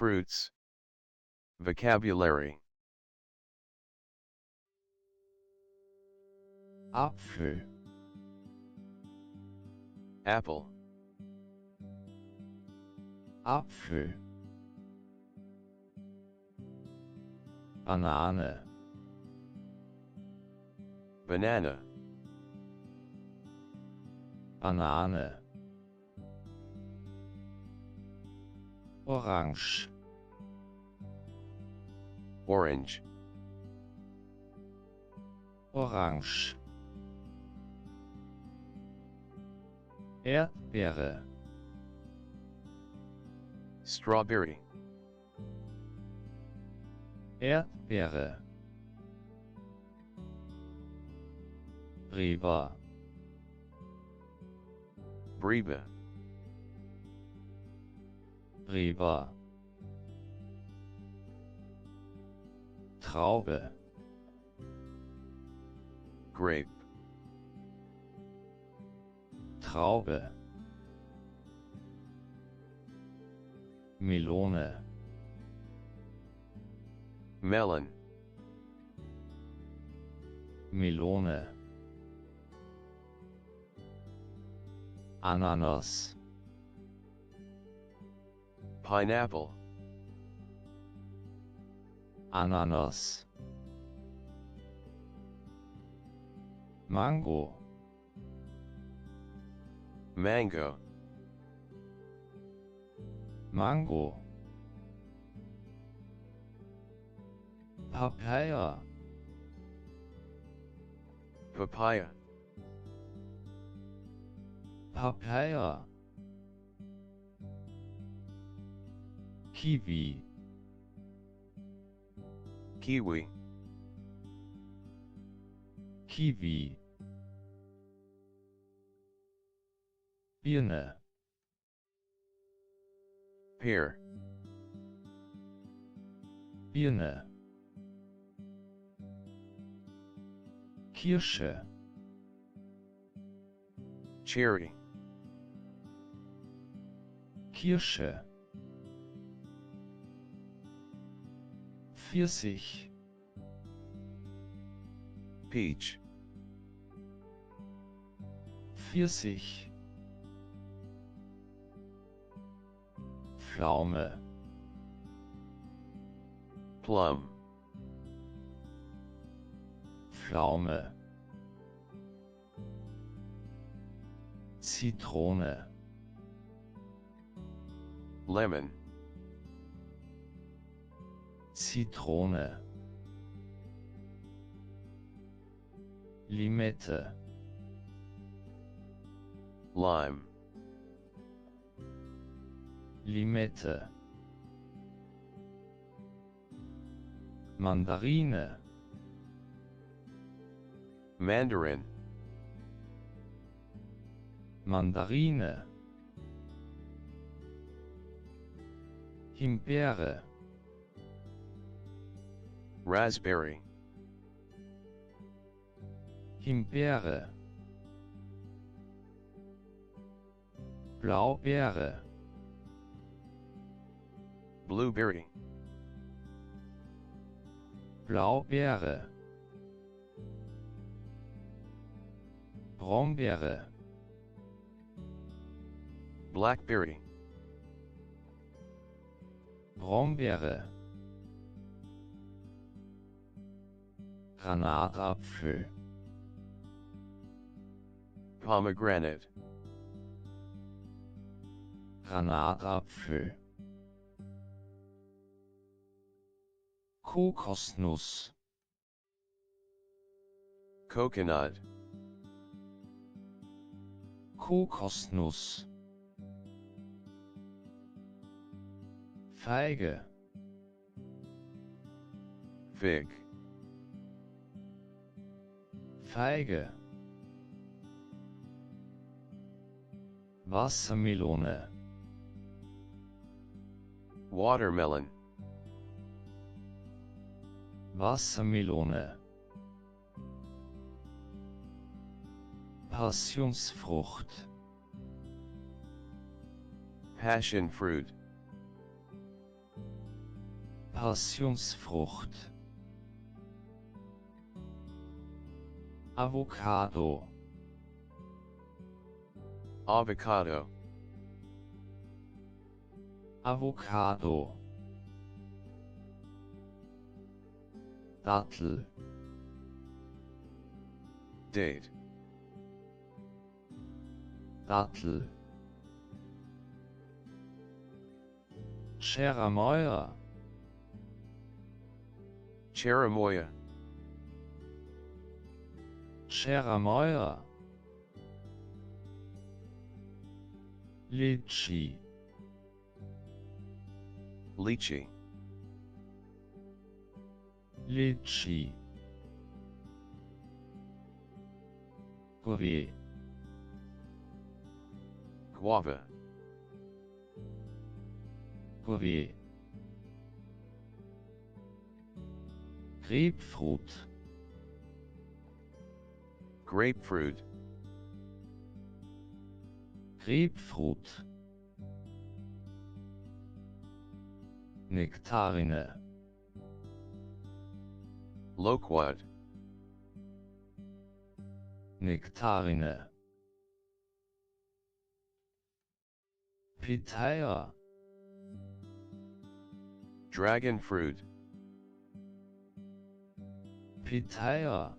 Fruits. Vocabulary. Apfel, Apple. Apfel, Banane, Banana. Banane, Orange, Orange. Orange, Erdbeere, Strawberry. Erdbeere, Brieber, Breba. Brieber, Traube, Grape. Traube, Melone, Melon. Melone, Ananas, Pineapple. Ananas, Mango, Mango. Mango, Papaya, Papaya. Papaya, Kiwi, Kiwi. Kiwi, Birne, Pear. Birne, Kirsche, Cherry. Kirsche, Pfirsich, Peach. Pfirsich, Pflaume, Plum. Pflaume, Zitrone, Lemon. Zitrone, Limette, Lime. Limette, Mandarine, Mandarin. Mandarine, Himbeere, Raspberry. Himbeere, Blaubeere, Blueberry. Blaubeere, Brombeere, Blackberry. Brombeere, Granatapfel, Pomegranate. Granatapfel, Kokosnuss, Coconut. Kokosnuss, Feige, Fig. Feige, Wassermelone, Watermelon. Wassermelone, Passionsfrucht, Passion fruit. Passionsfrucht, Avocado, Avocado. Avocado, Dattel, Date. Dattel, Cherimoya, Cherimoya. Cherimoya, Litchi, Lychee. Litchi, Guava, Guava. Guava, Grapefruit, Grapefruit. Grapefruit, Nektarine, Loquat. Nektarine, Pitaya, Dragon fruit. Pitaya,